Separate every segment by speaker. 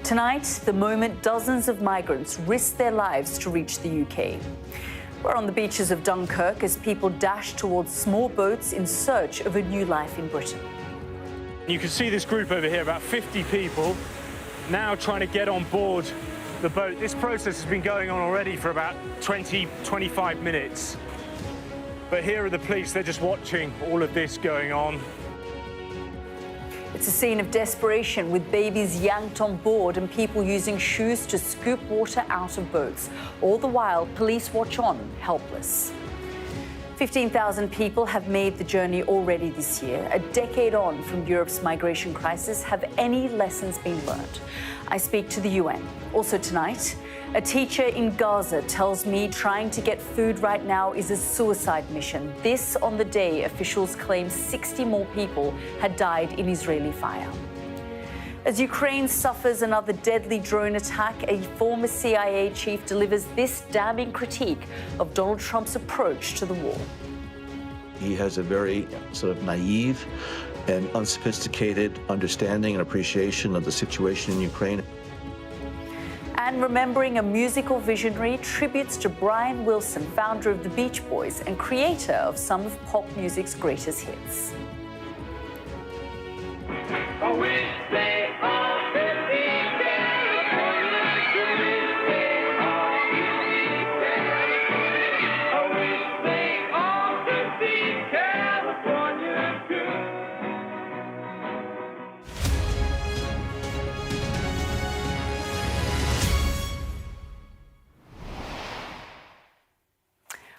Speaker 1: Tonight, the moment dozens of migrants risk their lives to reach the UK. We're on the beaches of Dunkirk as people dash towards small boats in search of a new life in Britain.
Speaker 2: You can see this group over here, about 50 people, now trying to get on board the boat. This process has been going on already for about 25 minutes. But here are the police, they're just watching all of this going on.
Speaker 1: It's a scene of desperation with babies yanked on board and people using shoes to scoop water out of boats. All the while, police watch on, helpless. 15,000 people have made the journey already this year. A decade on from Europe's migration crisis, have any lessons been learned? I speak to the UN. Also tonight, a teacher in Gaza tells me trying to get food right now is a suicide mission. This on the day officials claim 60 more people had died in Israeli fire. As Ukraine suffers another deadly drone attack, a former CIA chief delivers this damning critique of Donald Trump's approach to the war.
Speaker 3: He has a very sort of naive and unsophisticated understanding and appreciation of the situation in Ukraine.
Speaker 1: And remembering a musical visionary, tributes to Brian Wilson, founder of the Beach Boys and creator of some of pop music's greatest hits.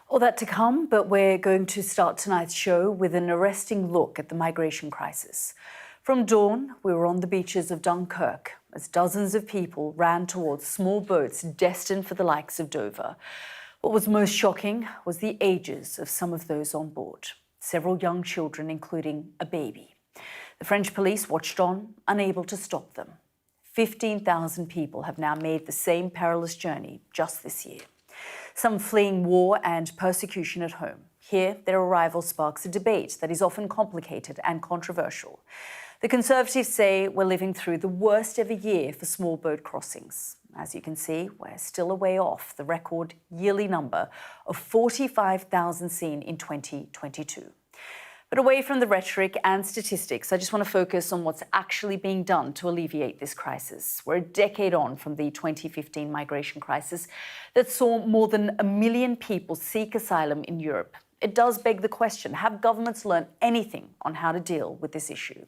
Speaker 1: All that to come, but we're going to start tonight's show with an arresting look at the migration crisis. From dawn, we were on the beaches of Dunkirk as dozens of people ran towards small boats destined for the likes of Dover. What was most shocking was the ages of some of those on board. Several young children, including a baby. The French police watched on, unable to stop them. 15,000 people have now made the same perilous journey just this year. Some fleeing war and persecution at home. Here, their arrival sparks a debate that is often complicated and controversial. The Conservatives say we're living through the worst ever year for small boat crossings. As you can see, we're still a way off the record yearly number of 45,000 seen in 2022. But away from the rhetoric and statistics, I just want to focus on what's actually being done to alleviate this crisis. We're a decade on from the 2015 migration crisis that saw more than 1 million people seek asylum in Europe. It does beg the question, have governments learned anything on how to deal with this issue?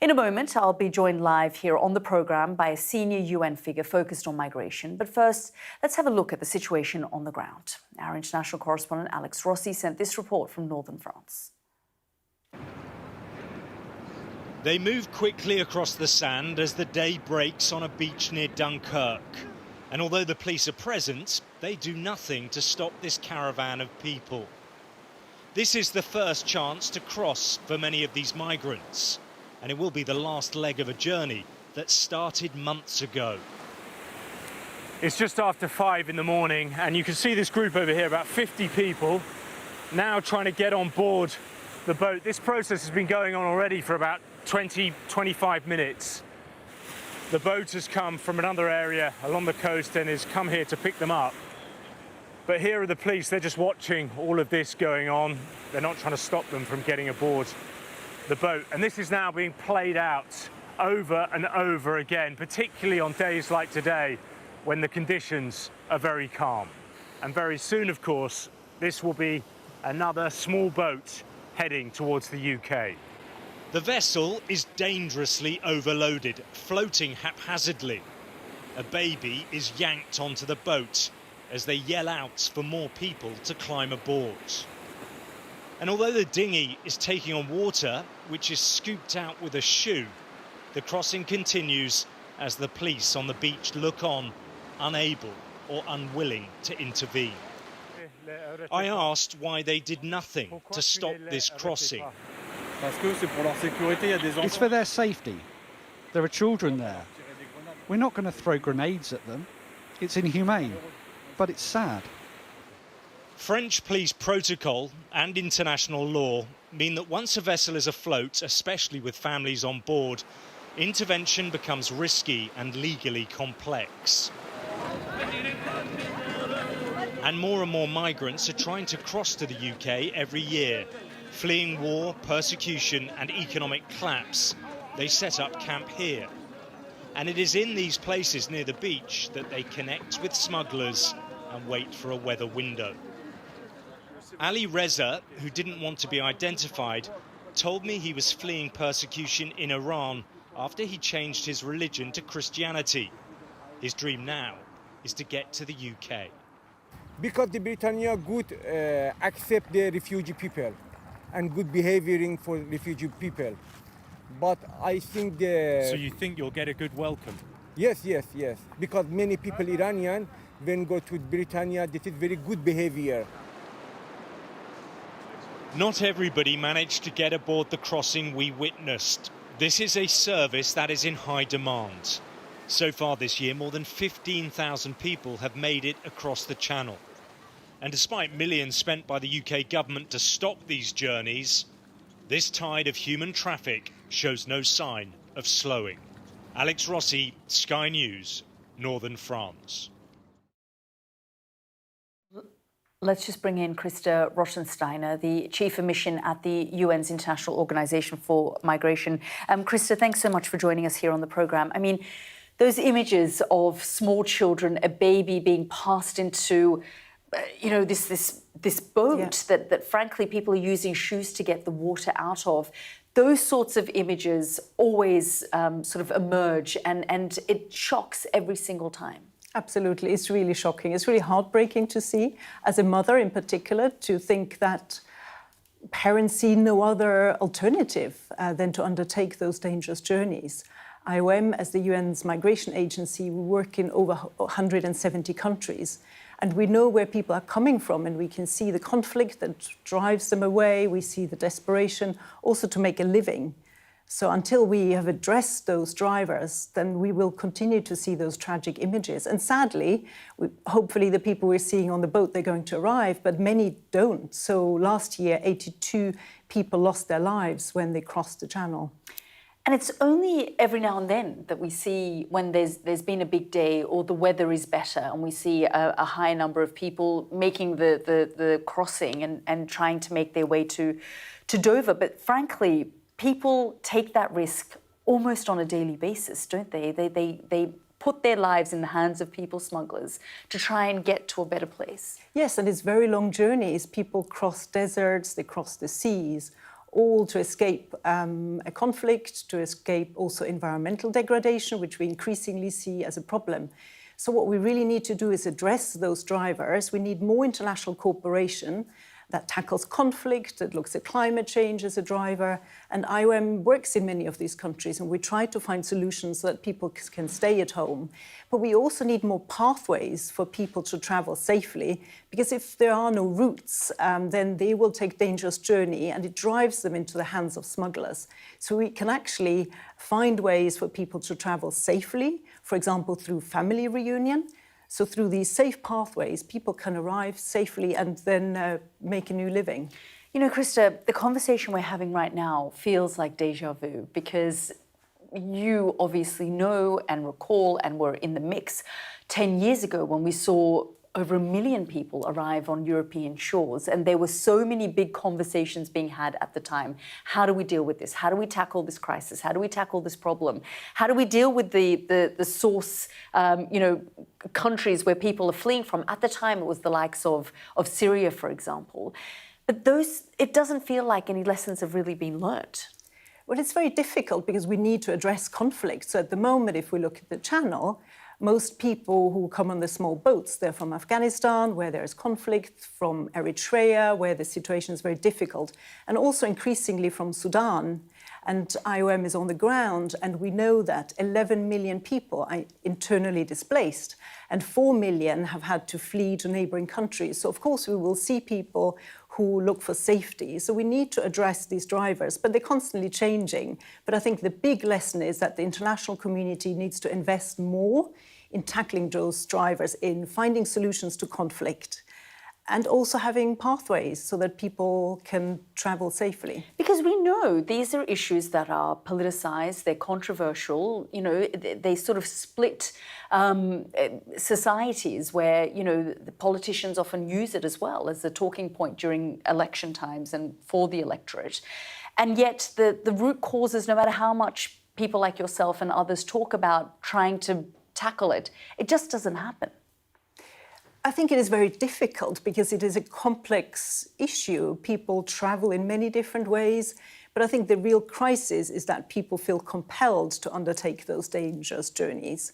Speaker 1: In a moment, I'll be joined live here on the programme by a senior UN figure focused on migration. But first, let's have a look at the situation on the ground. Our international correspondent Alex Rossi sent this report from northern France.
Speaker 4: They move quickly across the sand as the day breaks on a beach near Dunkirk. And although the police are present, they do nothing to stop this caravan of people. This is the first chance to cross for many of these migrants. And it will be the last leg of a journey that started months ago.
Speaker 2: It's just after 5 in the morning, and you can see this group over here, about 50 people, now trying to get on board the boat. This process has been going on already for about 25 minutes. The boat has come from another area along the coast and has come here to pick them up. But here are the police, they're just watching all of this going on. They're not trying to stop them from getting aboard the boat. And this is now being played out over and over again, particularly on days like today when the conditions are very calm. And very soon, of course, this will be another small boat heading towards the UK.
Speaker 4: The vessel is dangerously overloaded, floating haphazardly. A baby is yanked onto the boat as they yell out for more people to climb aboard. And although the dinghy is taking on water, which is scooped out with a shoe, the crossing continues as the police on the beach look on, unable or unwilling to intervene. I asked why they did nothing to stop this crossing.
Speaker 5: It's for their safety. There are children there. We're not going to throw grenades at them. It's inhumane, but it's sad.
Speaker 4: French police protocol and international law mean that once a vessel is afloat, especially with families on board, Intervention becomes risky and legally complex. And more migrants are trying to cross to the UK every year. Fleeing war, persecution and economic collapse, they set up camp here. And it is in these places near the beach that they connect with smugglers and wait for a weather window. Ali Reza, who didn't want to be identified, told me he was fleeing persecution in Iran after he changed his religion to Christianity. His dream now is to get to the UK.
Speaker 6: Because the Britannia good accept the refugee people and good behavioring for refugee people. But I think
Speaker 2: So you think you'll get a good welcome?
Speaker 6: Yes. Because many people Iranian, when go to Britannia, this is very good behavior.
Speaker 4: Not everybody managed to get aboard the crossing we witnessed. This is a service that is in high demand. So far this year, more than 15,000 people have made it across the Channel. And despite millions spent by the UK government to stop these journeys, this tide of human traffic shows no sign of slowing. Alex Rossi, Sky News, Northern France.
Speaker 1: Let's just bring in Krista Rottensteiner, the Chief of Mission at the UN's International Organization for Migration. Krista, thanks so much for joining us here on the programme. I mean, those images of small children, a baby being passed into, this boat that frankly people are using shoes to get the water out of. Those sorts of images always sort of emerge and it shocks every single time.
Speaker 7: Absolutely. It's really shocking. It's really heartbreaking to see, as a mother in particular, to think that parents see no other alternative than to undertake those dangerous journeys. IOM, as the UN's migration agency, we work in over 170 countries. And we know where people are coming from, and we can see the conflict that drives them away. We see the desperation also to make a living. So until we have addressed those drivers, then we will continue to see those tragic images. And sadly, hopefully the people we're seeing on the boat, they're going to arrive, but many don't. So last year, 82 people lost their lives when they crossed the Channel.
Speaker 1: And it's only every now and then that we see when there's been a big day or the weather is better and we see a high number of people making the crossing and trying to make their way to Dover. But frankly, people take that risk almost on a daily basis, don't they? They put their lives in the hands of people smugglers to try and get to a better place.
Speaker 7: Yes, and it's very long journeys. People cross deserts, they cross the seas, all to escape a conflict, to escape also environmental degradation, which we increasingly see as a problem. So what we really need to do is address those drivers. We need more international cooperation that tackles conflict, that looks at climate change as a driver. And IOM works in many of these countries, and we try to find solutions so that people can stay at home. But we also need more pathways for people to travel safely, because if there are no routes, then they will take dangerous journey and it drives them into the hands of smugglers. So we can actually find ways for people to travel safely, for example, through family reunion. So through these safe pathways, people can arrive safely and then make a new living.
Speaker 1: You know, Krista, the conversation we're having right now feels like déjà vu, because you obviously know and recall and were in the mix 10 years ago when we saw over 1 million people arrive on European shores, and there were so many big conversations being had at the time. How do we deal with this? How do we tackle this crisis? How do we tackle this problem? How do we deal with the source, countries where people are fleeing from? At the time, it was the likes of Syria, for example. But it doesn't feel like any lessons have really been learnt.
Speaker 7: Well, it's very difficult because we need to address conflict. So at the moment, if we look at the Channel, most people who come on the small boats, they're from Afghanistan, where there is conflict, from Eritrea, where the situation is very difficult, and also increasingly from Sudan. And IOM is on the ground, and we know that 11 million people are internally displaced, and 4 million have had to flee to neighbouring countries. So, of course, we will see people who look for safety. So we need to address these drivers, but they're constantly changing. But I think the big lesson is that the international community needs to invest more in tackling those drivers, in finding solutions to conflict. and also having pathways so that people can travel safely.
Speaker 1: Because we know these are issues that are politicized, they're controversial, they sort of split societies where, the politicians often use it as well as a talking point during election times and for the electorate. And yet the root causes, no matter how much people like yourself and others talk about trying to tackle it, it just doesn't happen.
Speaker 7: I think it is very difficult because it is a complex issue. People travel in many different ways, but I think the real crisis is that people feel compelled to undertake those dangerous journeys.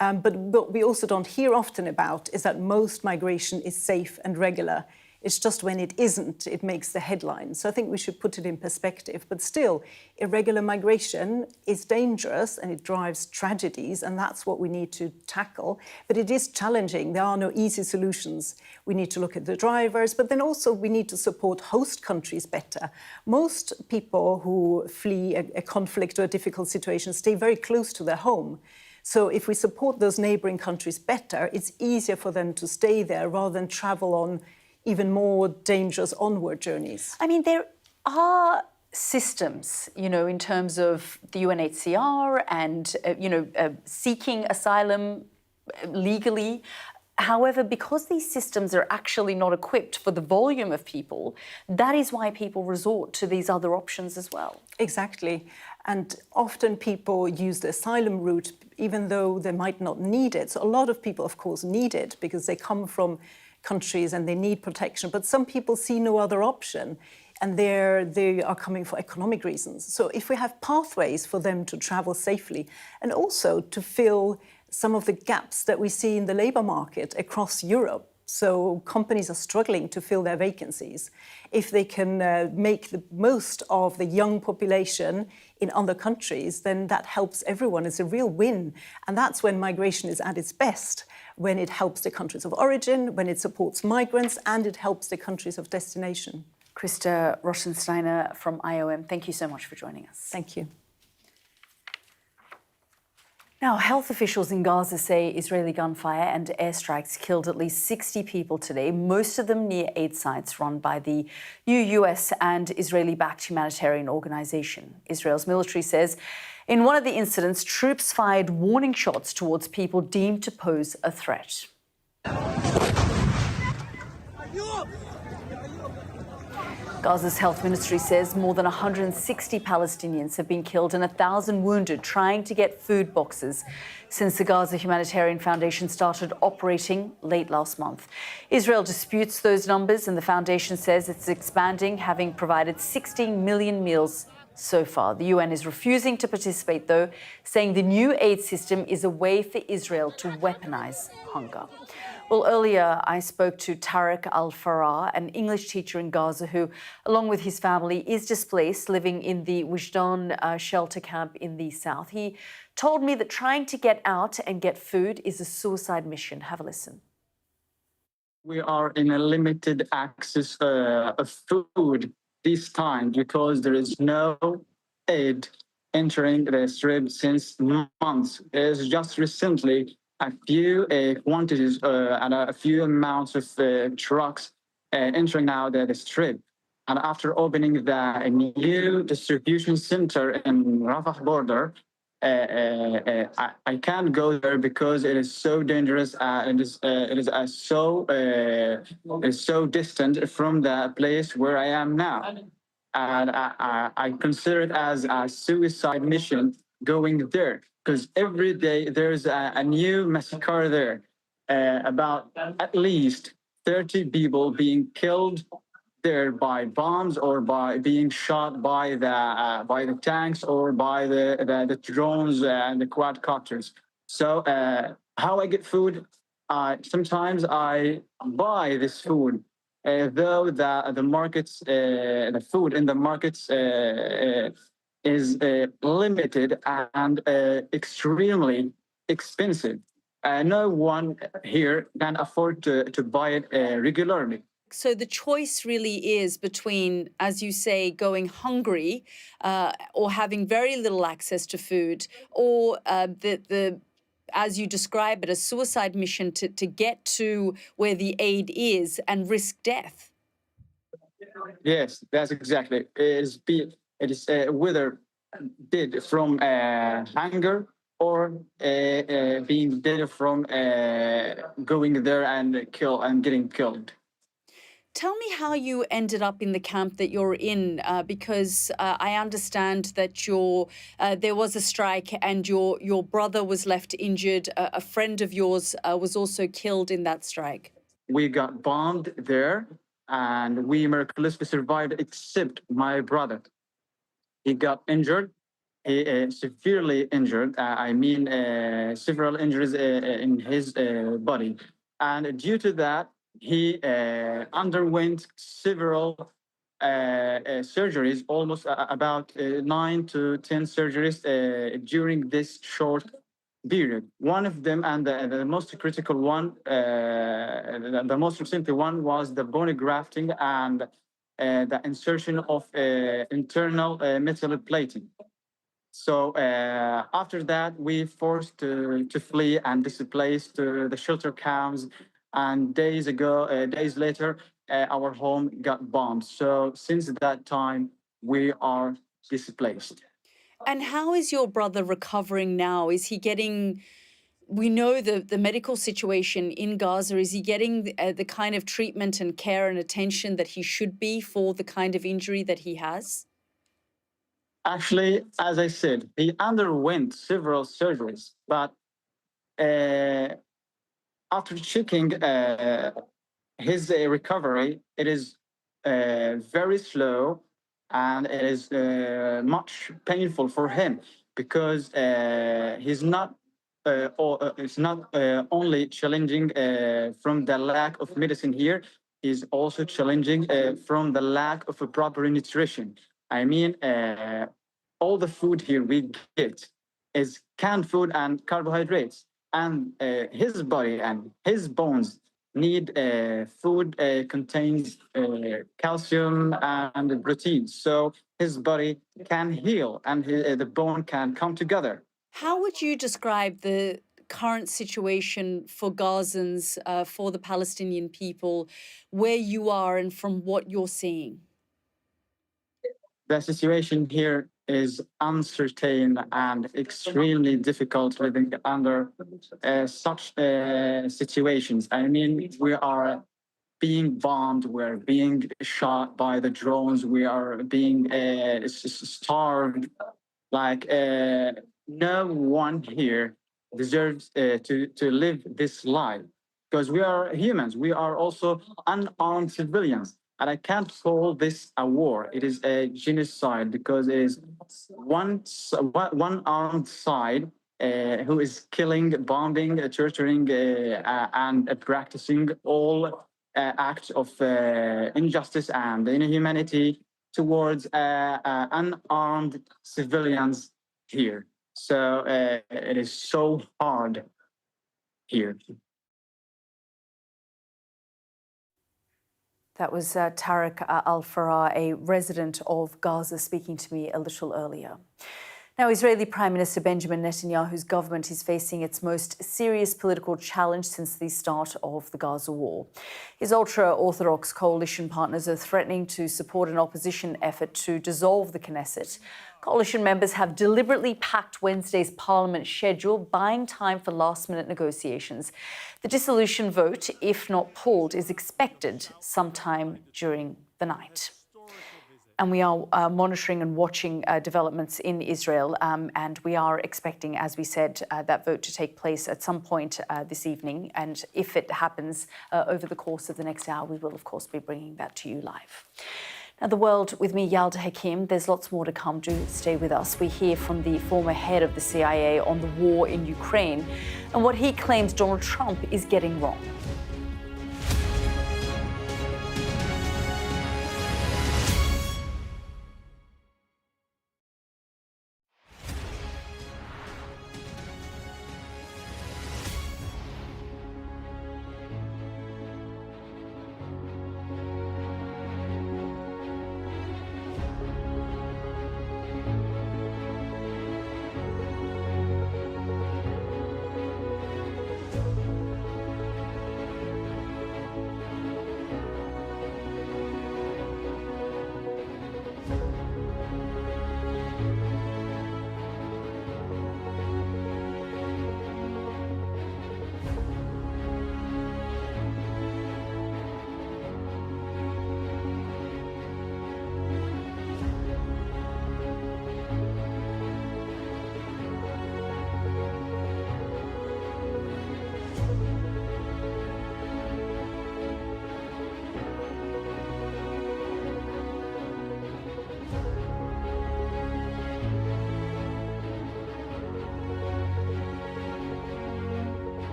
Speaker 7: But what we also don't hear often about is that most migration is safe and regular. It's just when it isn't, it makes the headlines. So I think we should put it in perspective. But still, irregular migration is dangerous and it drives tragedies, and that's what we need to tackle. But it is challenging. There are no easy solutions. We need to look at the drivers, but then also we need to support host countries better. Most people who flee a conflict or a difficult situation stay very close to their home. So if we support those neighbouring countries better, it's easier for them to stay there rather than travel on even more dangerous onward journeys.
Speaker 1: I mean, there are systems, in terms of the UNHCR and, seeking asylum legally. However, because these systems are actually not equipped for the volume of people, that is why people resort to these other options as well.
Speaker 7: Exactly. And often people use the asylum route even though they might not need it. So a lot of people, of course, need it because they come from countries and they need protection. But some people see no other option and they are coming for economic reasons. So if we have pathways for them to travel safely and also to fill some of the gaps that we see in the labour market across Europe. So companies are struggling to fill their vacancies. If they can make the most of the young population in other countries, then that helps everyone. It's a real win. And that's when migration is at its best, when it helps the countries of origin, when it supports migrants, and it helps the countries of destination.
Speaker 1: Krista Rothensteiner from IOM, thank you so much for joining us.
Speaker 7: Thank you.
Speaker 1: Now, health officials in Gaza say Israeli gunfire and airstrikes killed at least 60 people today, most of them near aid sites run by the new US and Israeli-backed humanitarian organization. Israel's military says in one of the incidents, troops fired warning shots towards people deemed to pose a threat. Gaza's health ministry says more than 160 Palestinians have been killed and 1,000 wounded trying to get food boxes since the Gaza Humanitarian Foundation started operating late last month. Israel disputes those numbers and the foundation says it's expanding, having provided 16 million meals so far. The UN is refusing to participate, though, saying the new aid system is a way for Israel to weaponize hunger. Well, earlier I spoke to Tarek Al-Farah, an English teacher in Gaza who, along with his family, is displaced, living in the Wijdan shelter camp in the south. He told me that trying to get out and get food is a suicide mission. Have a listen.
Speaker 8: We are in a limited access of food this time because there is no aid entering the Strip since months. There's just recently a few quantities and a few amounts of trucks entering now the Strip. And after opening the new distribution center in Rafah border, I can't go there because it is so dangerous. It is so distant from the place where I am now. And I consider it as a suicide mission going there, because every day there's a new massacre there, about at least 30 people being killed there by bombs or by being shot by the tanks or by the drones and the quadcopters. So how I get food? Sometimes I buy this food. Though the markets, the food in the markets is limited and extremely expensive. No one here can afford to buy it regularly.
Speaker 1: So the choice really is between, as you say, going hungry or having very little access to food, or the as you describe it, a suicide mission to get to where the aid is and risk death.
Speaker 8: Yes, that's exactly. It is whether dead from hunger or being dead from going there and getting killed.
Speaker 1: Tell me how you ended up in the camp that you're in, because I understand that there was a strike and your brother was left injured. A friend of yours was also killed in that strike.
Speaker 8: We got bombed there, and we miraculously survived, except my brother. He got injured. He severely injured. Several injuries in his body, and due to that, he underwent several surgeries, almost about 9 to 10 surgeries during this short period. One of them, and the most critical one, the most recent one, was the bone grafting and the insertion of internal metal plating. So after that, we forced to flee and displaced to the shelter camps. And days later, our home got bombed. So since that time, we are displaced.
Speaker 1: And how is your brother recovering now? Is he getting? We know the medical situation in Gaza. Is he getting the kind of treatment and care and attention that he should be for the kind of injury that he has?
Speaker 8: Actually, as I said, he underwent several surgeries, but after checking his recovery, it is very slow, and it is much painful for him because it's not only challenging from the lack of medicine here, is also challenging from the lack of a proper nutrition. All the food here we get is canned food and carbohydrates, and his body and his bones need food contains calcium and protein, so his body can heal and the bone can come together.
Speaker 1: How would you describe the current situation for Gazans, for the Palestinian people, where you are and from what you're seeing?
Speaker 8: The situation here is uncertain and extremely difficult living under such situations. We are being bombed, we're being shot by the drones, we are being starved. No one here deserves to live this life, because we are humans. We are also unarmed civilians. And I can't call this a war. It is a genocide, because it is one armed side who is killing, bombing, torturing, and practicing all acts of injustice and inhumanity towards unarmed civilians here. So it is so hard here.
Speaker 1: That was Tariq Al-Farah, a resident of Gaza, speaking to me a little earlier. Now, Israeli Prime Minister Benjamin Netanyahu's government is facing its most serious political challenge since the start of the Gaza war. His ultra-Orthodox coalition partners are threatening to support an opposition effort to dissolve the Knesset. Coalition members have deliberately packed Wednesday's parliament schedule, buying time for last-minute negotiations. The dissolution vote, if not pulled, is expected sometime during the night. And we are monitoring and watching developments in Israel, and we are expecting, as we said, that vote to take place at some point this evening. And if it happens over the course of the next hour, we will, of course, be bringing that to you live. Now, the world with me, Yalda Hakim. There's lots more to come. Do stay with us. We hear from the former head of the CIA on the war in Ukraine and what he claims Donald Trump is getting wrong.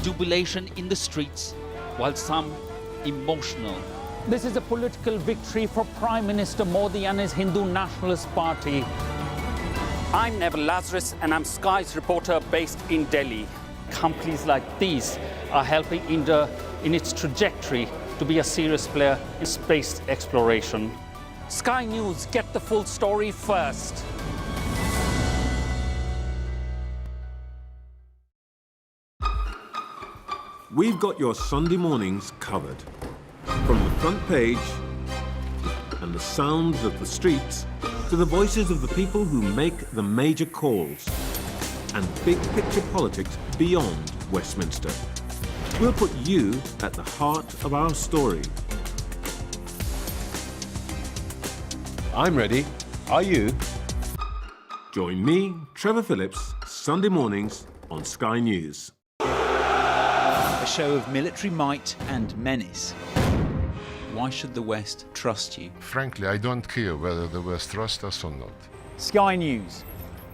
Speaker 9: jubilation in the streets, while some emotional. This is a political victory for Prime Minister Modi and his Hindu Nationalist Party. I'm Neville Lazarus and I'm Sky's reporter based in Delhi. Companies like these are helping India in its trajectory to be a serious player in space exploration. Sky News, get the full story first.
Speaker 10: We've got your Sunday mornings covered. From the front page and the sounds of the streets to the voices of the people who make the major calls and big picture politics beyond Westminster. We'll put you at the heart of our story. I'm ready. Are you? Join me, Trevor Phillips, Sunday mornings on Sky News.
Speaker 11: A show of military might and menace. Why should the West trust you?
Speaker 12: Frankly, I don't care whether the West trusts us or not.
Speaker 13: Sky News.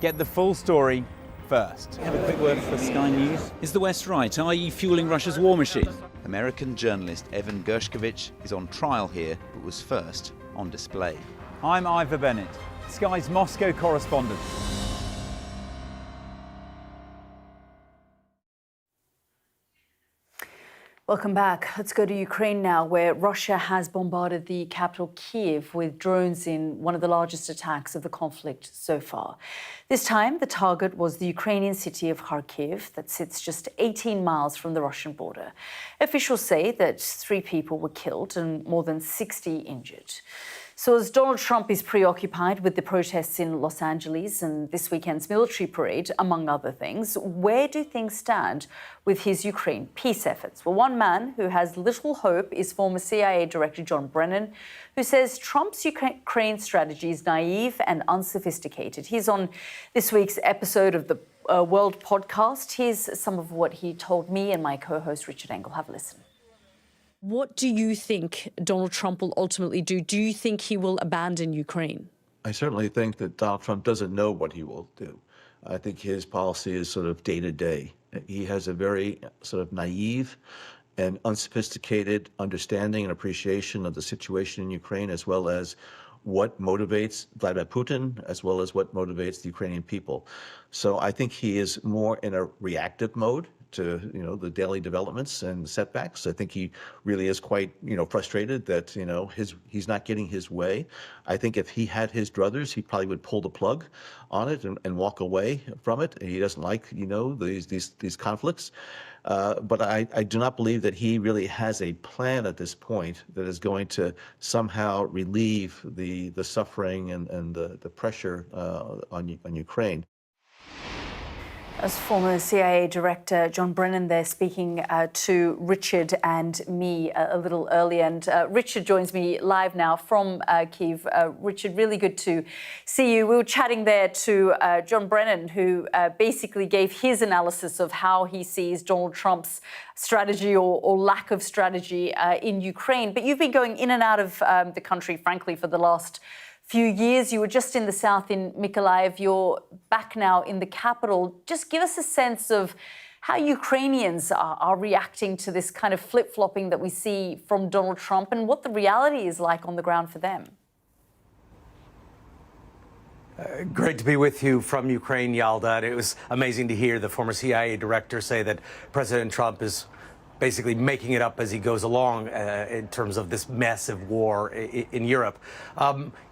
Speaker 13: Get the full story first.
Speaker 11: Have a quick word for Sky News. Is the West right, i.e. fueling Russia's war machine? American journalist Evan Gershkovich is on trial here, but was first on display.
Speaker 13: I'm Ivor Bennett, Sky's Moscow correspondent.
Speaker 1: Welcome back. Let's go to Ukraine now, where Russia has bombarded the capital Kyiv with drones in one of the largest attacks of the conflict so far. This time, the target was the Ukrainian city of Kharkiv that sits just 18 miles from the Russian border. Officials say that 3 people were killed and more than 60 injured. So as Donald Trump is preoccupied with the protests in Los Angeles and this weekend's military parade, among other things, where do things stand with his Ukraine peace efforts? Well, one man who has little hope is former CIA Director John Brennan, who says Trump's Ukraine strategy is naive and unsophisticated. He's on this week's episode of the World Podcast. Here's some of what he told me and my co-host Richard Engel. Have a listen.
Speaker 14: What do you think Donald Trump will ultimately do? Do you think he will abandon Ukraine?
Speaker 3: I certainly think that Donald Trump doesn't know what he will do. I think his policy is sort of day to day. He has a very sort of naive and unsophisticated understanding and appreciation of the situation in Ukraine, as well as what motivates Vladimir Putin, as well as what motivates the Ukrainian people. So I think he is more in a reactive mode to the daily developments and setbacks. I think he really is quite frustrated that he's not getting his way. I think if he had his druthers, he probably would pull the plug on it and walk away from it. He doesn't like these conflicts. But I do not believe that he really has a plan at this point that is going to somehow relieve the suffering and the pressure on Ukraine.
Speaker 1: As former CIA Director John Brennan there speaking to Richard and me a little earlier. And Richard joins me live now from Kyiv. Richard, really good to see you. We were chatting there to John Brennan, who basically gave his analysis of how he sees Donald Trump's strategy or lack of strategy in Ukraine. But you've been going in and out of the country, frankly, for the last few years. You were just in the south in Mykolaiv. You're back now in the capital. Just give us a sense of how Ukrainians are reacting to this kind of flip-flopping that we see from Donald Trump and what the reality is like on the ground for them.
Speaker 15: Great to be with you from Ukraine, Yalda. And it was amazing to hear the former CIA director say that President Trump is basically making it up as he goes along in terms of this massive war in Europe.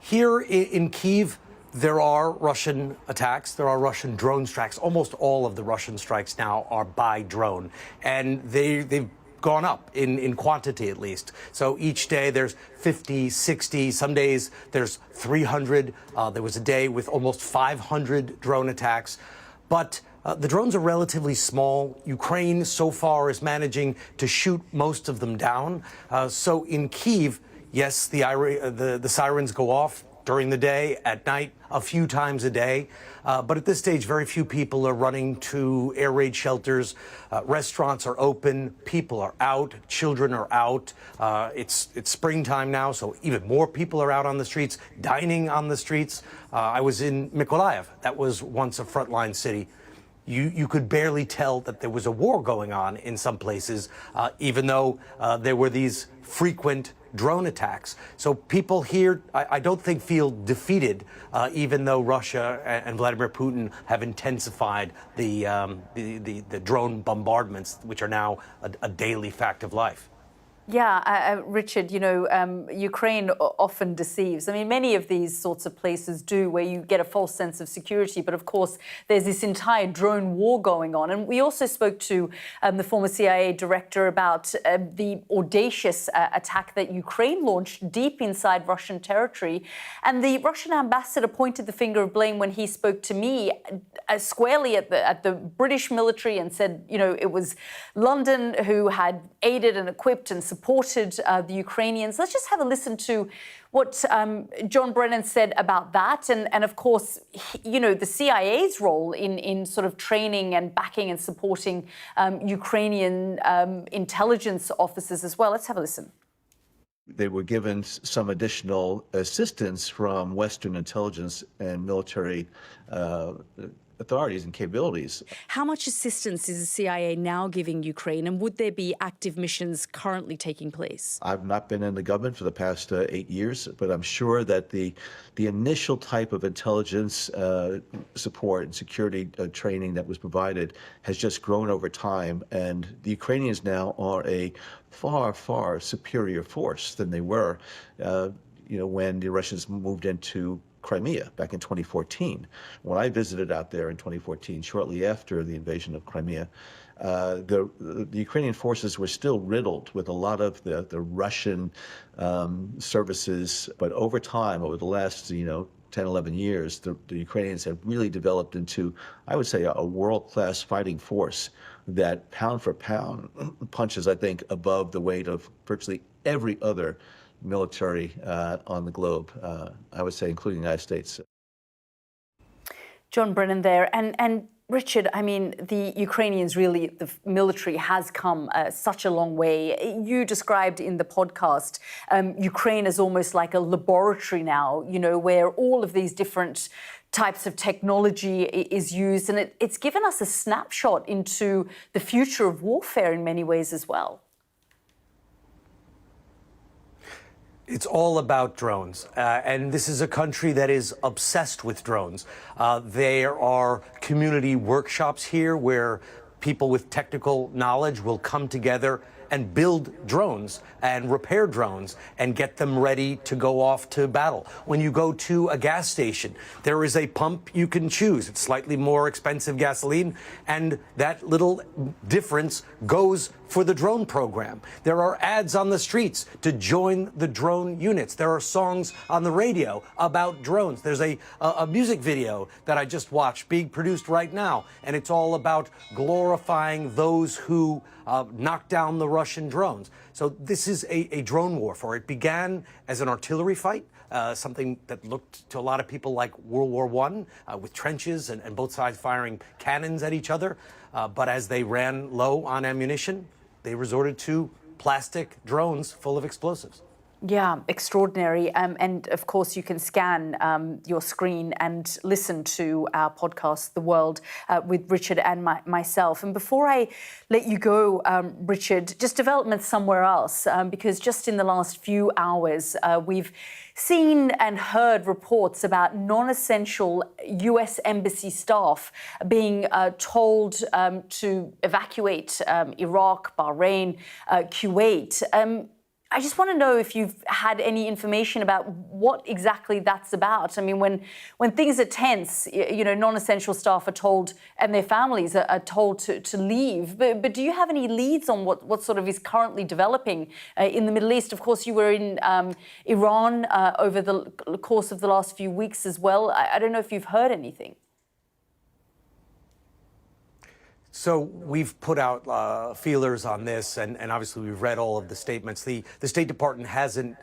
Speaker 15: Here in Kyiv, there are Russian attacks. There are Russian drone strikes. Almost all of the Russian strikes now are by drone. And they've gone up in quantity, at least. So each day there's 50, 60, some days there's 300. There was a day with almost 500 drone attacks. But the drones are relatively small. Ukraine so far is managing to shoot most of them down. So in Kyiv, yes, the sirens go off during the day, at night, a few times a day. But at this stage, very few people are running to air raid shelters. Restaurants are open. People are out. Children are out. It's springtime now, so even more people are out on the streets, dining on the streets. I was in Mykolaiv. That was once a frontline city. you could barely tell that there was a war going on in some places, even though there were these frequent drone attacks. So people here, I don't think, feel defeated, even though Russia and Vladimir Putin have intensified the drone bombardments, which are now a daily fact of life.
Speaker 1: Yeah, Richard, you know, Ukraine often deceives. I mean, many of these sorts of places do, where you get a false sense of security. But of course, there's this entire drone war going on. And we also spoke to the former CIA director about the audacious attack that Ukraine launched deep inside Russian territory. And the Russian ambassador pointed the finger of blame when he spoke to me squarely at the British military and said, you know, it was London who had aided and equipped and supported the Ukrainians. Let's just have a listen to what John Brennan said about that. And of course, you know, the CIA's role in sort of training and backing and supporting Ukrainian intelligence officers as well. Let's have a listen.
Speaker 3: They were given some additional assistance from Western intelligence and military authorities and capabilities.
Speaker 14: How much assistance is the CIA now giving Ukraine, and would there be active missions currently taking place?
Speaker 3: I've not been in the government for the past 8 years, but I'm sure that the initial type of intelligence support and security training that was provided has just grown over time, and the Ukrainians now are a far, far superior force than they were, you know, when the Russians moved into Crimea back in 2014. When I visited out there in 2014, shortly after the invasion of Crimea, the Ukrainian forces were still riddled with a lot of the Russian services. But over time, over the last 10, 11 years, the Ukrainians have really developed into, I would say, a world-class fighting force that pound for pound punches, I think, above the weight of virtually every other military on the globe, I would say, including the United States.
Speaker 1: John Brennan there. And Richard, I mean, the Ukrainians really, the military has come such a long way. You described in the podcast Ukraine as almost like a laboratory now, you know, where all of these different types of technology is used. And it's given us a snapshot into the future of warfare in many ways as well.
Speaker 15: It's all about drones, and this is a country that is obsessed with drones. There are community workshops here where people with technical knowledge will come together and build drones and repair drones and get them ready to go off to battle. When you go to a gas station, there is a pump you can choose. It's slightly more expensive gasoline, and that little difference goes for the drone program. There are ads on the streets to join the drone units. There are songs on the radio about drones. There's a music video that I just watched being produced right now, and it's all about glorifying those who knocked down the Russian drones. So this is a drone warfare. It began as an artillery fight, something that looked to a lot of people like World War I, with trenches and both sides firing cannons at each other. But as they ran low on ammunition, they resorted to plastic drones full of explosives.
Speaker 1: Yeah, extraordinary. And of course, you can scan your screen and listen to our podcast, The World, with Richard and myself. And before I let you go, Richard, just developments somewhere else, because just in the last few hours, we've seen and heard reports about non-essential US embassy staff being told to evacuate Iraq, Bahrain, Kuwait. I just want to know if you've had any information about what exactly that's about. I mean, when things are tense, you know, non-essential staff are told, and their families are told to leave. But do you have any leads on what sort of is currently developing in the Middle East? Of course, you were in Iran over the course of the last few weeks as well. I don't know if you've heard anything.
Speaker 15: So we've put out feelers on this, and obviously we've read all of the statements. The State Department hasn't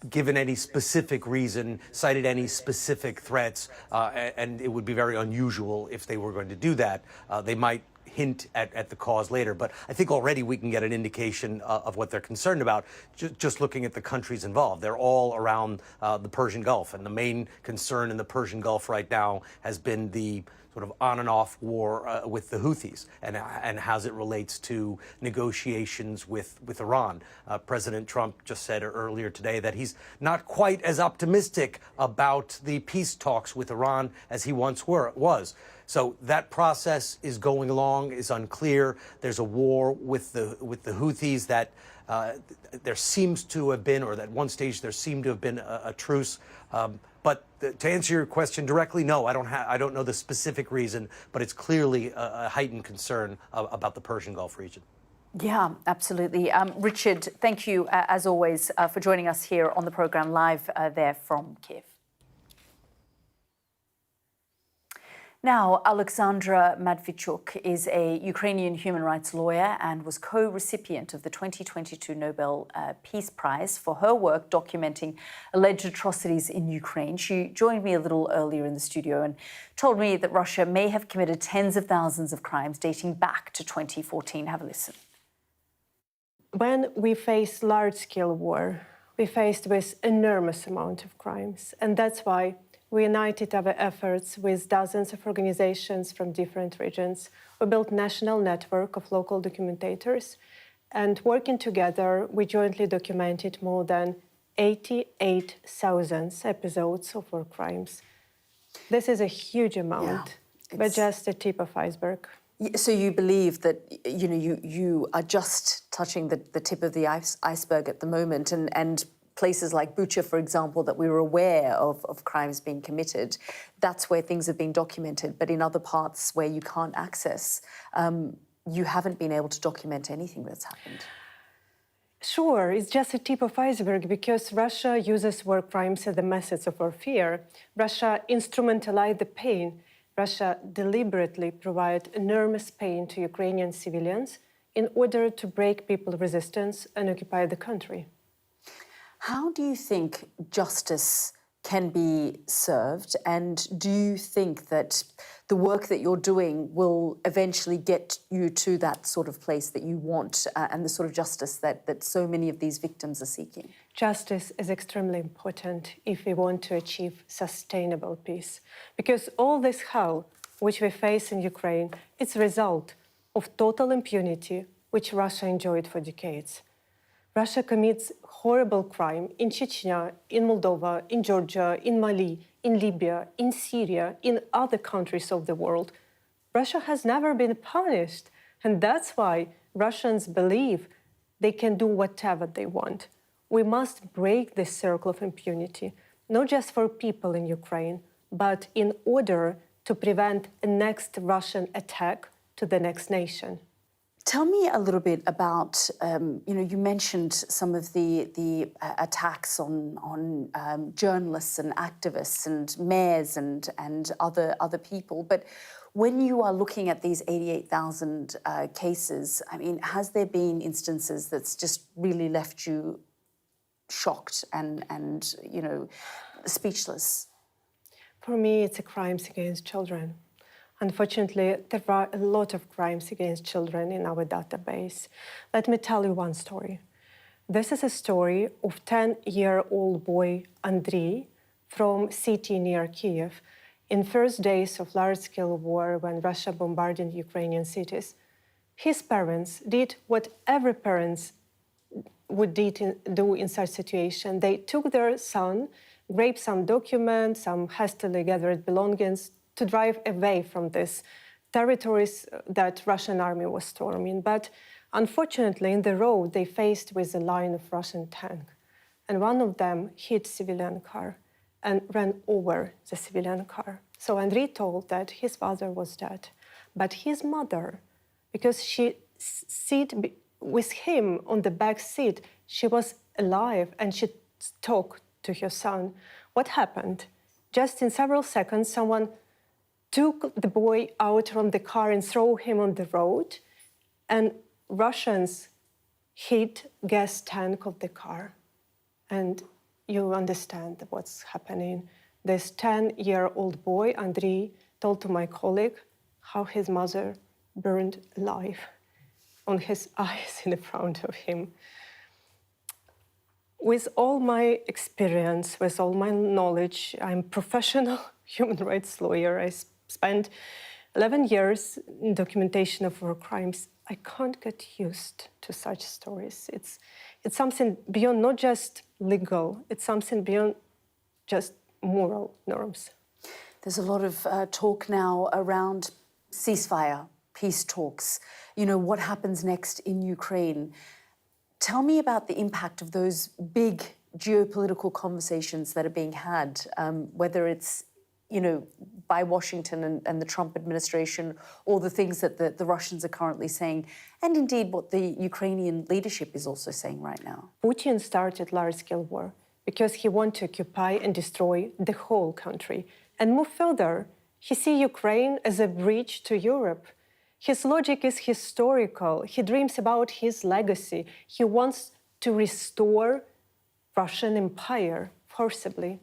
Speaker 15: given any specific reason, cited any specific threats, and it would be very unusual if they were going to do that. They might hint at the cause later, but I think already we can get an indication of what they're concerned about just looking at the countries involved. They're all around the Persian Gulf, and the main concern in the Persian Gulf right now has been the sort of on and off war with the Houthis and how it relates to negotiations with Iran. President Trump just said earlier today that he's not quite as optimistic about the peace talks with Iran as he once was. So that process is going along, is unclear. There's a war with the Houthis that there seems to have been, or at one stage there seemed to have been a truce. But to answer your question directly, no, I don't know the specific reason, but it's clearly a heightened concern about the Persian Gulf region.
Speaker 1: Yeah, absolutely. Richard, thank you, as always, for joining us here on the programme live there from Kiev. Now, Alexandra Matvichuk is a Ukrainian human rights lawyer and was co-recipient of the 2022 Nobel Peace Prize for her work documenting alleged atrocities in Ukraine. She joined me a little earlier in the studio and told me that Russia may have committed tens of thousands of crimes dating back to 2014. Have a listen.
Speaker 16: When we face large-scale war, we faced with enormous amount of crimes, and that's why we united our efforts with dozens of organizations from different regions. We built a national network of local documentators, and working together, we jointly documented more than 88,000 episodes of war crimes. This is a huge amount, but just the tip of iceberg.
Speaker 1: So you believe that you are just touching the tip of the iceberg at the moment, and places like Bucha, for example, that we were aware of crimes being committed, that's where things have been documented. But in other parts where you can't access, you haven't been able to document anything that's happened.
Speaker 16: Sure, it's just a tip of iceberg because Russia uses war crimes as a method of warfare. Russia instrumentalized the pain. Russia deliberately provided enormous pain to Ukrainian civilians in order to break people's resistance and occupy the country.
Speaker 1: How do you think justice can be served? And do you think that the work that you're doing will eventually get you to that sort of place that you want and the sort of justice that so many of these victims are seeking?
Speaker 16: Justice is extremely important if we want to achieve sustainable peace. Because all this hell which we face in Ukraine is a result of total impunity which Russia enjoyed for decades. Russia commits horrible crime in Chechnya, in Moldova, in Georgia, in Mali, in Libya, in Syria, in other countries of the world. Russia has never been punished, and that's why Russians believe they can do whatever they want. We must break this circle of impunity, not just for people in Ukraine, but in order to prevent a next Russian attack to the next nation.
Speaker 1: Tell me a little bit about, you mentioned some of the attacks on journalists and activists and mayors and other people. But when you are looking at these 88,000 cases, I mean, has there been instances that's just really left you shocked and speechless?
Speaker 16: For me, it's crimes against children. Unfortunately, there are a lot of crimes against children in our database. Let me tell you one story. This is a story of 10-year-old boy Andriy from a city near Kiev. In first days of large-scale war, when Russia bombarded Ukrainian cities, his parents did what every parent would do in such situation. They took their son, grabbed some documents, some hastily gathered belongings, to drive away from these territories that Russian army was storming. But unfortunately, in the road, they faced with a line of Russian tanks. And one of them hit civilian car and ran over the civilian car. So Andriy told that his father was dead. But his mother, because she sat with him on the back seat, she was alive and she talked to her son. What happened? Just in several seconds, someone took the boy out from the car and threw him on the road, and Russians hit gas tank of the car. And you understand what's happening. This 10-year-old boy, Andriy, told to my colleague how his mother burned alive on his eyes in front of him. With all my experience, with all my knowledge, I'm a professional human rights lawyer. I spent 11 years in documentation of war crimes, I can't get used to such stories. It's something beyond not just legal, it's something beyond just moral norms.
Speaker 1: There's a lot of talk now around ceasefire, peace talks. You know, what happens next in Ukraine? Tell me about the impact of those big geopolitical conversations that are being had, whether it's, you know, by Washington and the Trump administration, or the things that the Russians are currently saying, and indeed what the Ukrainian leadership is also saying right now.
Speaker 16: Putin started large-scale war because he wanted to occupy and destroy the whole country and move further. He sees Ukraine as a bridge to Europe. His logic is historical. He dreams about his legacy. He wants to restore Russian Empire forcibly.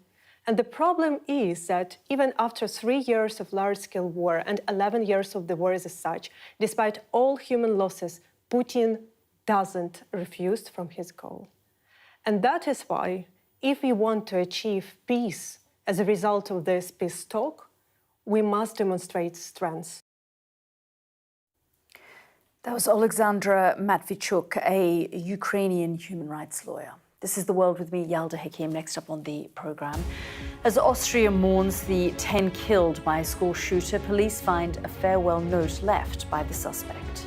Speaker 16: And the problem is that even after 3 years of large-scale war and 11 years of the war as such, despite all human losses, Putin doesn't refuse from his goal. And that is why, if we want to achieve peace as a result of this peace talk, we must demonstrate strength.
Speaker 1: That was Alexandra Matvichuk, a Ukrainian human rights lawyer. This is The World with me, Yalda Hakim, next up on the programme. As Austria mourns the 10 killed by a school shooter, police find a farewell note left by the suspect.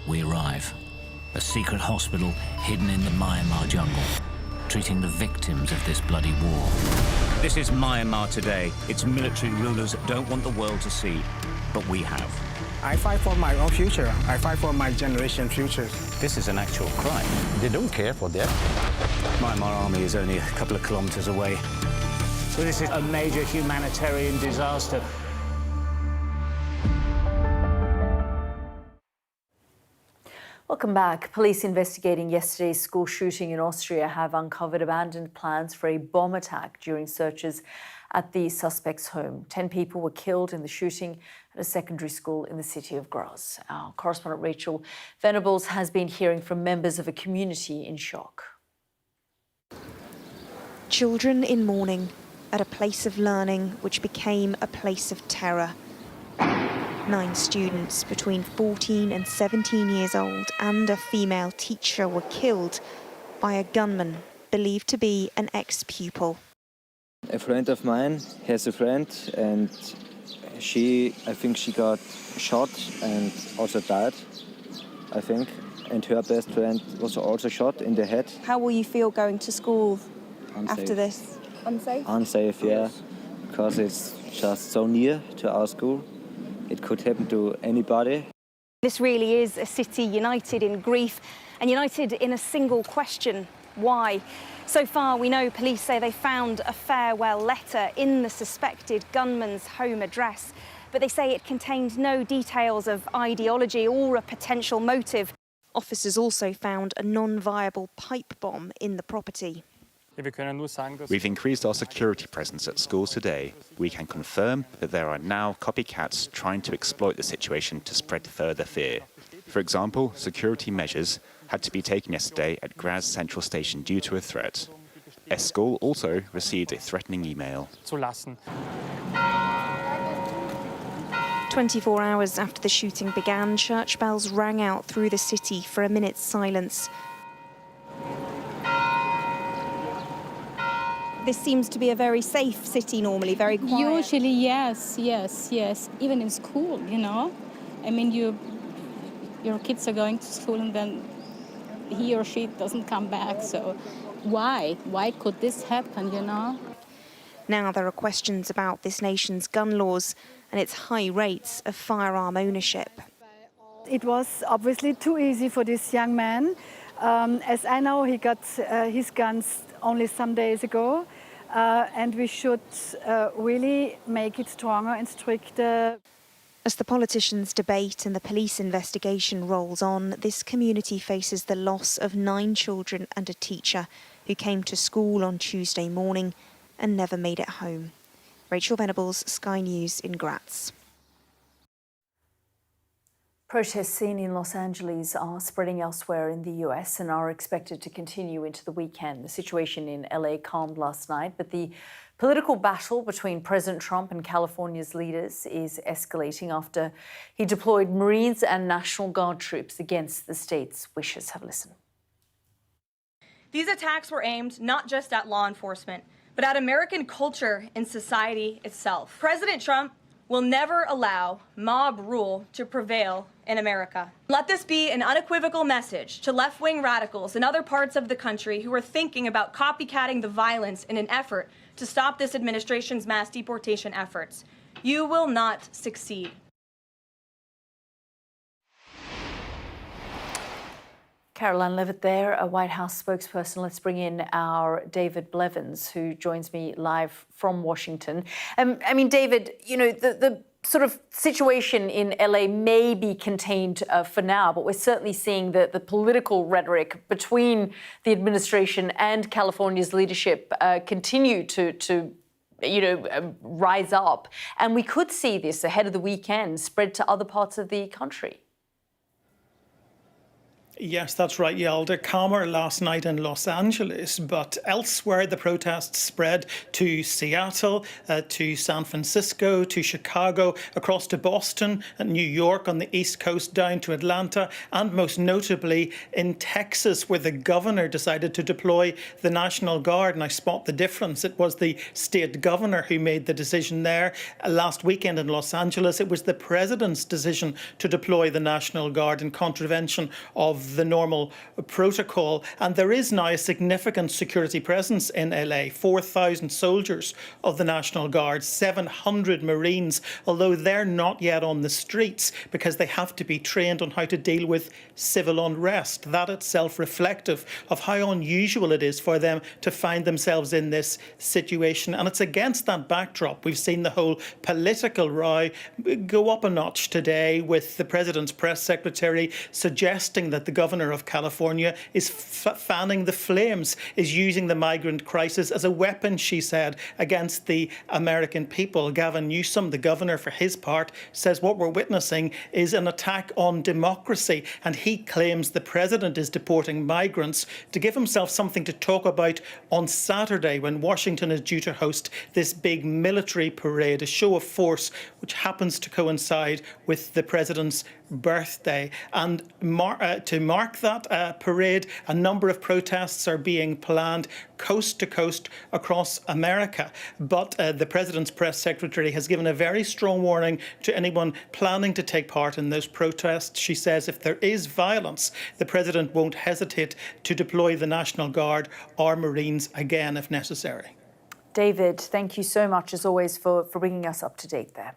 Speaker 17: We arrive. A secret hospital hidden in the Myanmar jungle, treating the victims of this bloody war. This is Myanmar today. Its military rulers don't want the world to see, but we have.
Speaker 18: I fight for my own future. I fight for my generation futures.
Speaker 19: This is an actual crime. They don't care for that. Myanmar army is only a couple of kilometers away. So this is a major humanitarian disaster.
Speaker 1: Welcome back. Police investigating yesterday's school shooting in Austria have uncovered abandoned plans for a bomb attack during searches at the suspect's home. 10 people were killed in the shooting at a secondary school in the city of Graz. Our correspondent Rachel Venables has been hearing from members of a community in shock.
Speaker 20: Children in mourning at a place of learning which became a place of terror. 9 students between 14 and 17 years old and a female teacher were killed by a gunman believed to be an ex-pupil.
Speaker 21: A friend of mine has a friend, and I think she got shot and also died, I think. And her best friend was also shot in the head.
Speaker 20: How will you feel going to school
Speaker 21: Unsafe.
Speaker 20: after this? Unsafe?
Speaker 21: Unsafe, yeah, because it's just so near to our school. It could happen to anybody.
Speaker 20: This really is a city united in grief and united in a single question: why? So far, we know police say they found a farewell letter in the suspected gunman's home address, but they say it contained no details of ideology or a potential motive. Officers also found a non-viable pipe bomb in the property.
Speaker 22: We've increased our security presence at schools today. We can confirm that there are now copycats trying to exploit the situation to spread further fear. For example, security measures had to be taken yesterday at Graz Central Station due to a threat. A school also received a threatening email.
Speaker 20: 24 hours after the shooting began, church bells rang out through the city for a minute's silence. This seems to be a very safe city normally, very quiet.
Speaker 23: Usually, yes. Even in school, you know. I mean, your kids are going to school and then he or she doesn't come back. So why? Why could this happen, you know?
Speaker 20: Now there are questions about this nation's gun laws and its high rates of firearm ownership.
Speaker 24: It was obviously too easy for this young man. As I know, he got his guns only some days ago, and we should really make it stronger and stricter.
Speaker 20: As the politicians debate and the police investigation rolls on, this community faces the loss of 9 children and a teacher who came to school on Tuesday morning and never made it home. Rachel Venables, Sky News in Graz.
Speaker 1: Protests seen in Los Angeles are spreading elsewhere in the US and are expected to continue into the weekend. The situation in LA calmed last night, but the political battle between President Trump and California's leaders is escalating after he deployed Marines and National Guard troops against the state's wishes. Have a listen.
Speaker 25: These attacks were aimed not just at law enforcement, but at American culture and society itself. President Trump will never allow mob rule to prevail in America. Let this be an unequivocal message to left-wing radicals in other parts of the country who are thinking about copycatting the violence in an effort to stop this administration's mass deportation efforts. You will not succeed.
Speaker 1: Caroline Levitt there, a White House spokesperson. Let's bring in our David Blevins, who joins me live from Washington. I mean, David, you know, the sort of situation in LA may be contained for now, but we're certainly seeing the political rhetoric between the administration and California's leadership continue to rise up. And we could see this ahead of the weekend spread to other parts of the country.
Speaker 26: Yes, that's right, Yalda. Calmer last night in Los Angeles, but elsewhere the protests spread to Seattle, to San Francisco, to Chicago, across to Boston and New York on the East Coast, down to Atlanta, and most notably in Texas, where the governor decided to deploy the National Guard. And I spot the difference. It was the state governor who made the decision there. Last weekend in Los Angeles, it was the president's decision to deploy the National Guard in contravention of of the normal protocol. And there is now a significant security presence in LA, 4,000 soldiers of the National Guard, 700 Marines, although they're not yet on the streets because they have to be trained on how to deal with civil unrest. That itself reflective of how unusual it is for them to find themselves in this situation. And it's against that backdrop we've seen the whole political row go up a notch today, with the president's press secretary suggesting that the governor of California is fanning the flames, is using the migrant crisis as a weapon, she said, against the American people. Gavin Newsom, the governor, for his part, says what we're witnessing is an attack on democracy, and he claims the president is deporting migrants to give himself something to talk about on Saturday, when Washington is due to host this big military parade, a show of force which happens to coincide with the president's birthday. And to mark that parade, a number of protests are being planned coast to coast across America. But the president's press secretary has given a very strong warning to anyone planning to take part in those protests. She says if there is violence, the president won't hesitate to deploy the National Guard or Marines again if necessary.
Speaker 1: David, thank you so much, as always, for bringing us up to date there.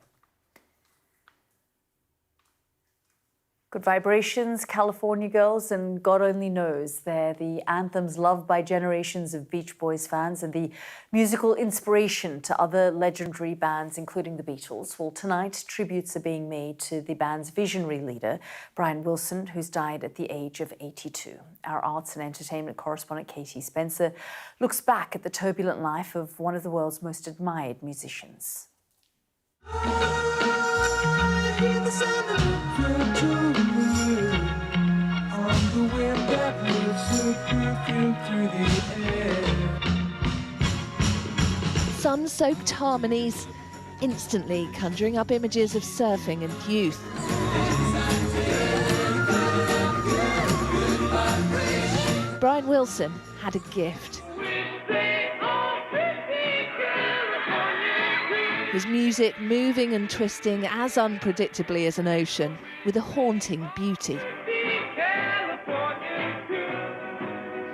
Speaker 1: Good vibrations, California Girls, and God Only Knows. They're the anthems loved by generations of Beach Boys fans and the musical inspiration to other legendary bands, including the Beatles. Well, tonight, tributes are being made to the band's visionary leader, Brian Wilson, who's died at the age of 82. Our arts and entertainment correspondent, Katie Spencer, looks back at the turbulent life of one of the world's most admired musicians.
Speaker 2: Sun-soaked harmonies, instantly conjuring up images of surfing and youth. Brian Wilson had a gift. His music moving and twisting as unpredictably as an ocean, with a haunting beauty.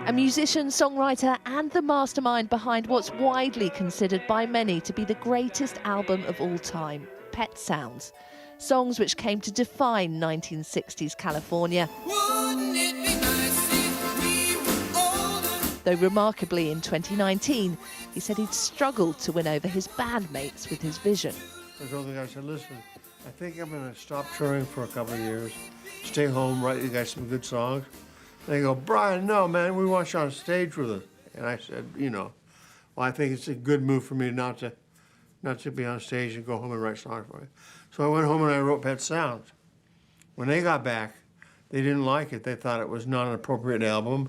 Speaker 2: A musician, songwriter, and the mastermind behind what's widely considered by many to be the greatest album of all time, Pet Sounds. Songs which came to define 1960s California. Though remarkably in 2019, he said he'd struggled to win over his bandmates with his vision.
Speaker 4: I told the guy, I said, listen, I think I'm going to stop touring for a couple of years, stay home, write you guys some good songs. And they go, Brian, no, man, we want you on stage with us. And I said, well, I think it's a good move for me not to be on stage and go home and write songs for you. So I went home and I wrote Pet Sounds. When they got back, they didn't like it. They thought it was not an appropriate album.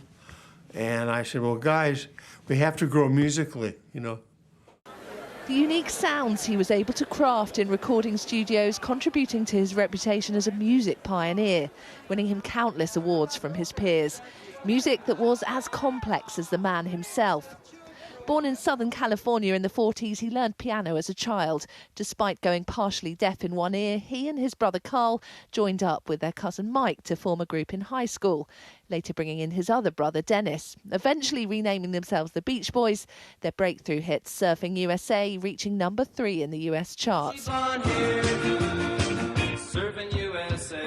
Speaker 4: And I said, well, guys, we have to grow musically,
Speaker 2: The unique sounds he was able to craft in recording studios contributing to his reputation as a music pioneer, winning him countless awards from his peers. Music that was as complex as the man himself. Born in Southern California in the 40s, he learned piano as a child. Despite going partially deaf in one ear, he and his brother Carl joined up with their cousin Mike to form a group in high school, later bringing in his other brother Dennis, eventually renaming themselves the Beach Boys, their breakthrough hit Surfing USA reaching number 3 in the US charts.
Speaker 5: Surfing USA.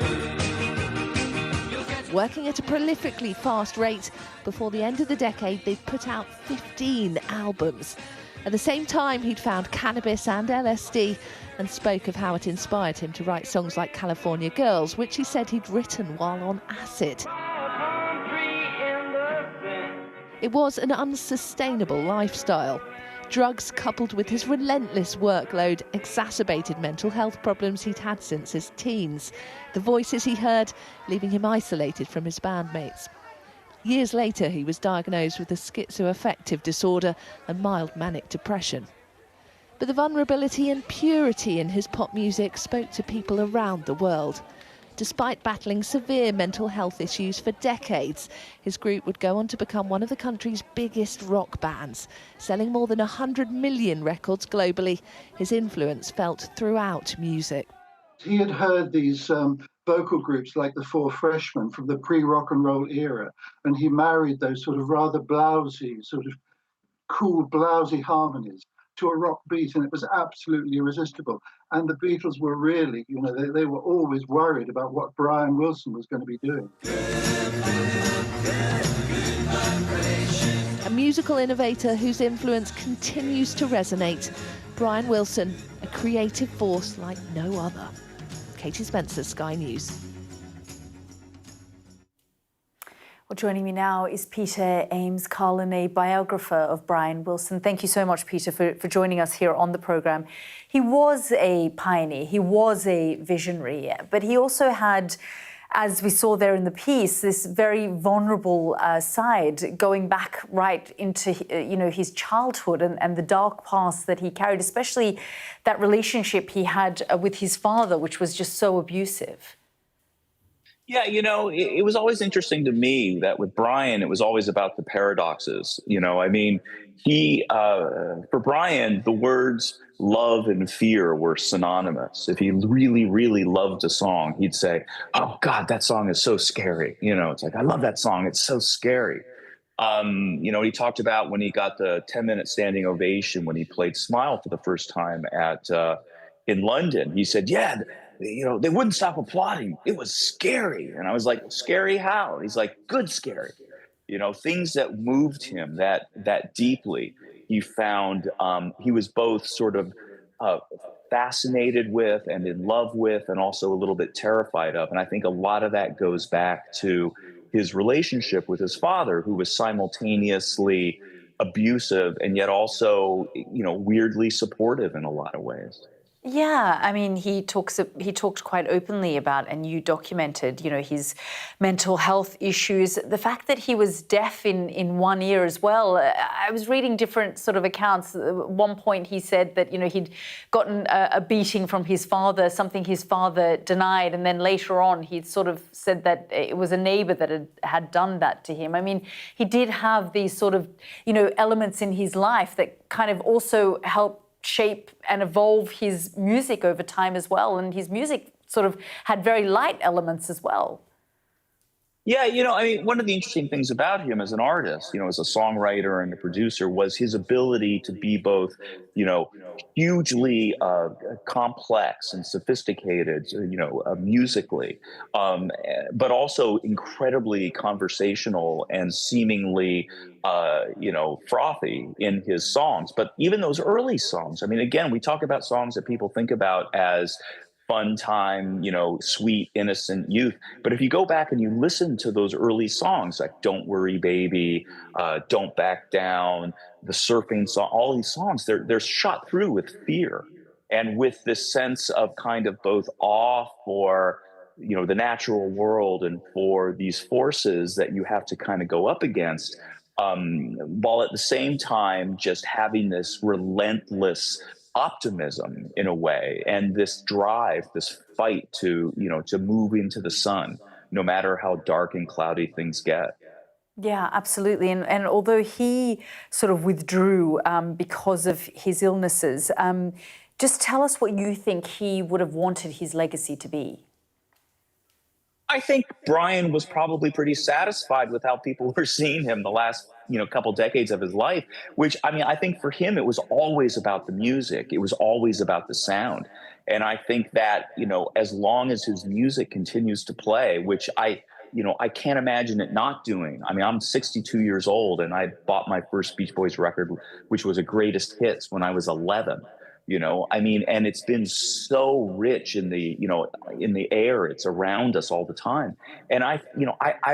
Speaker 2: Working at a prolifically fast rate, before the end of the decade they'd put out 15 albums. At the same time he'd found cannabis and LSD and spoke of how it inspired him to write songs like California Girls, which he said he'd written while on acid. It was an unsustainable lifestyle. Drugs coupled with his relentless workload exacerbated mental health problems he'd had since his teens. The voices he heard leaving him isolated from his bandmates. Years later, he was diagnosed with a schizoaffective disorder and mild manic depression. But the vulnerability and purity in his pop music spoke to people around the world. Despite battling severe mental health issues for decades, his group would go on to become one of the country's biggest rock bands, selling more than 100 million records globally. His influence felt throughout music.
Speaker 5: He had heard these vocal groups like the Four Freshmen from the pre-rock and roll era, and he married those sort of rather blousy, sort of cool, blousy harmonies to a rock beat, and it was absolutely irresistible. And the Beatles were really, you know, they were always worried about what Brian Wilson was going to be doing.
Speaker 2: A musical innovator whose influence continues to resonate. Brian Wilson, a creative force like no other. Katie Spencer, Sky News.
Speaker 1: Well, joining me now is Peter Ames-Carlin, a biographer of Brian Wilson. Thank you so much, Peter, for joining us here on the programme. He was a pioneer, he was a visionary, but he also had, as we saw there in the piece, this very vulnerable side going back right into, his childhood and the dark past that he carried, especially that relationship he had with his father, which was just so abusive.
Speaker 6: Yeah, it was always interesting to me that with Brian, it was always about the paradoxes. I mean, for Brian, the words love and fear were synonymous. If he really, really loved a song, he'd say, "Oh God, that song is so scary." It's like, "I love that song. It's so scary." He talked about when he got the 10-minute standing ovation when he played Smile for the first time in London. He said, "Yeah, they wouldn't stop applauding. It was scary." And I was like, "Scary how?" He's like, "Good scary." Things that moved him that deeply. He found he was both sort of fascinated with and in love with, and also a little bit terrified of. And I think a lot of that goes back to his relationship with his father, who was simultaneously abusive and yet also, weirdly supportive in a lot of ways.
Speaker 1: Yeah, I mean, he talked quite openly about, and you documented, his mental health issues. The fact that he was deaf in one ear as well. I was reading different sort of accounts. At one point, he said that he'd gotten a beating from his father, something his father denied, and then later on, he'd sort of said that it was a neighbour that had done that to him. I mean, he did have these sort of elements in his life that kind of also helped shape and evolve his music over time as well. And his music sort of had very light elements as well.
Speaker 6: Yeah, one of the interesting things about him as an artist, as a songwriter and a producer, was his ability to be both, hugely complex and sophisticated, musically, but also incredibly conversational and seemingly, frothy in his songs. But even those early songs, I mean, again, we talk about songs that people think about as fun time, sweet, innocent youth. But if you go back and you listen to those early songs, like Don't Worry, Baby, Don't Back Down, the surfing song, all these songs, they're shot through with fear and with this sense of kind of both awe for, the natural world and for these forces that you have to kind of go up against, while at the same time just having this relentless optimism in a way, and this drive, this fight to move into the sun, no matter how dark and cloudy things get.
Speaker 1: Yeah, absolutely. And although he sort of withdrew because of his illnesses, just tell us what you think he would have wanted his legacy to be.
Speaker 6: I think Brian was probably pretty satisfied with how people were seeing him the last couple decades of his life, which, I think for him, it was always about the music. It was always about the sound. And I think that, as long as his music continues to play, which I can't imagine it not doing. I mean, I'm 62 years old and I bought my first Beach Boys record, which was a greatest hits when I was 11. And it's been so rich in the air. It's around us all the time. And I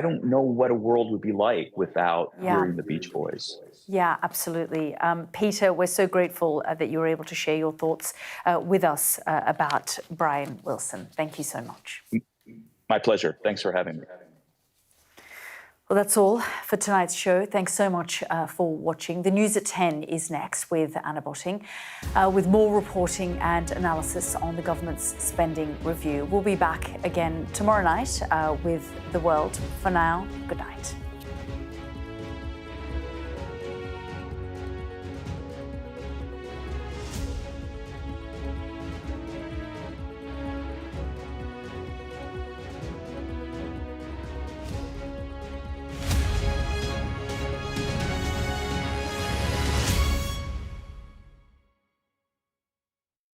Speaker 6: don't know what a world would be like without hearing the Beach Boys.
Speaker 1: Yeah, absolutely. Peter, we're so grateful that you were able to share your thoughts with us about Brian Wilson. Thank you so much.
Speaker 6: My pleasure. Thanks for having me.
Speaker 1: Well, that's all for tonight's show. Thanks so much for watching. The News at 10 is next with Anna Botting, with more reporting and analysis on the government's spending review. We'll be back again tomorrow night with The World. For now, good night.